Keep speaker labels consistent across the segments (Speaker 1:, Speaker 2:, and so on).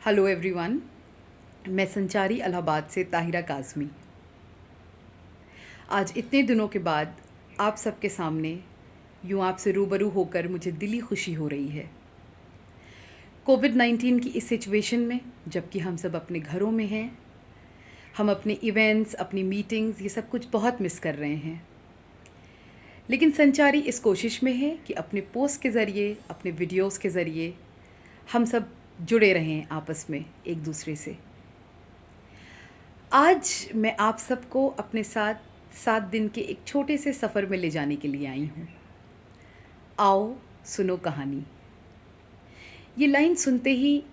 Speaker 1: Hello everyone. मैं संचारी इलाहाबाद से ताहिरा काज़मी। आज इतने दिनों के बाद आप सबके सामने यूँ आपसे रूबरू होकर मुझे दिली खुशी हो रही है। कोविड-19 की इस सिचुएशन में, जबकि हम सब अपने घरों में हैं, हम अपने इवेंट्स, अपनी मीटिंग्स, ये सब कुछ बहुत मिस कर रहे हैं। लेकिन संचारी इस कोशिश में है कि अपने पोस्ट के ज़रिए, अपने वीडियोस के ज़रिए हम सब जुड़े रहें आपस में एक दूसरे से। आज मैं आप सबको अपने साथ 7 दिन के एक छोटे से सफ़र में ले जाने के लिए आई हूँ। आओ सुनो कहानी। ये लाइन सुनते ही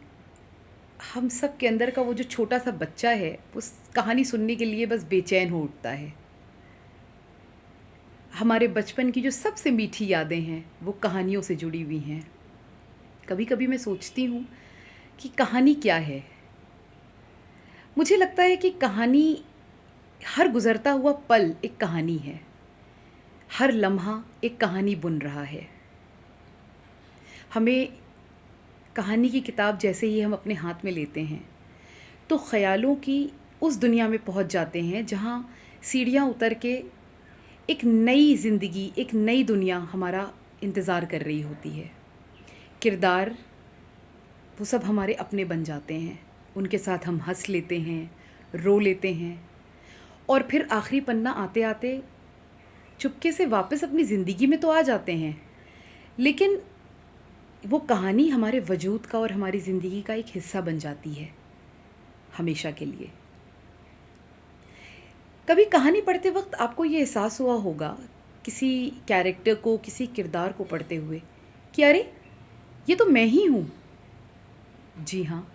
Speaker 1: हम सब के अंदर का वो जो छोटा सा बच्चा है, उस कहानी सुनने के लिए बस बेचैन हो उठता है। हमारे बचपन की जो सबसे मीठी यादें हैं वो कहानियों से जुड़ी हुई हैं। कभी कभी मैं सोचती हूँ कि कहानी क्या है। मुझे लगता है कि कहानी, हर गुज़रता हुआ पल एक कहानी है, हर लम्हा एक कहानी बुन रहा है। हमें कहानी की किताब जैसे ही हम अपने हाथ में लेते हैं तो ख़यालों की उस दुनिया में पहुंच जाते हैं जहां सीढ़ियां उतर के एक नई ज़िंदगी, एक नई दुनिया हमारा इंतज़ार कर रही होती है। किरदार वो सब हमारे अपने बन जाते हैं, उनके साथ हम हंस लेते हैं, रो लेते हैं और फिर आखिरी पन्ना आते आते चुपके से वापस अपनी ज़िंदगी में तो आ जाते हैं, लेकिन वो कहानी हमारे वजूद का और हमारी ज़िंदगी का एक हिस्सा बन जाती है हमेशा के लिए। कभी कहानी पढ़ते वक्त आपको ये एहसास हुआ होगा, किसी कैरेक्टर को, किसी किरदार को पढ़ते हुए, कि अरे ये तो मैं ही हूँ। जी हाँ,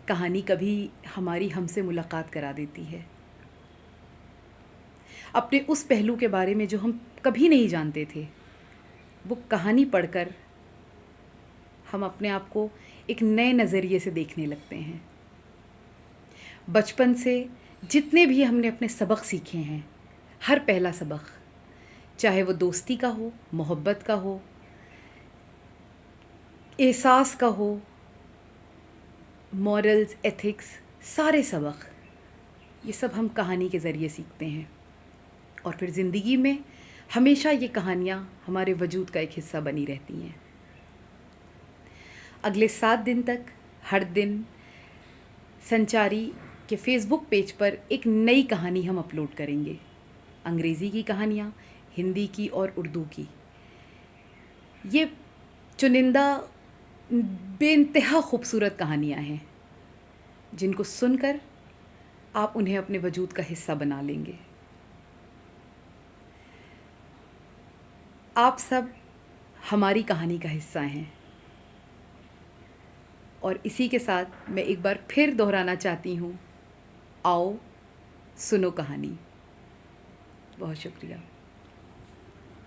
Speaker 1: कहानी कभी हमारी हमसे मुलाकात करा देती है, अपने उस पहलू के बारे में जो हम कभी नहीं जानते थे। वो कहानी पढ़कर हम अपने आप को एक नए नज़रिए से देखने लगते हैं। बचपन से जितने भी हमने अपने सबक सीखे हैं, हर पहला सबक, चाहे वो दोस्ती का हो, मोहब्बत का हो, एहसास का हो, मॉरल्स, एथिक्स, सारे सबक, ये सब हम कहानी के ज़रिए सीखते हैं और फिर ज़िंदगी में हमेशा ये कहानियाँ हमारे वजूद का एक हिस्सा बनी रहती हैं। अगले 7 दिन तक हर दिन संचारी के फेसबुक पेज पर एक नई कहानी हम अपलोड करेंगे। अंग्रेज़ी की कहानियाँ, हिंदी की और उर्दू की। ये चुनिंदा बेइंतहा खूबसूरत कहानियाँ हैं जिनको सुनकर आप उन्हें अपने वजूद का हिस्सा बना लेंगे। आप सब हमारी कहानी का हिस्सा हैं और इसी के साथ मैं एक बार फिर दोहराना चाहती हूँ, आओ सुनो कहानी। बहुत शुक्रिया।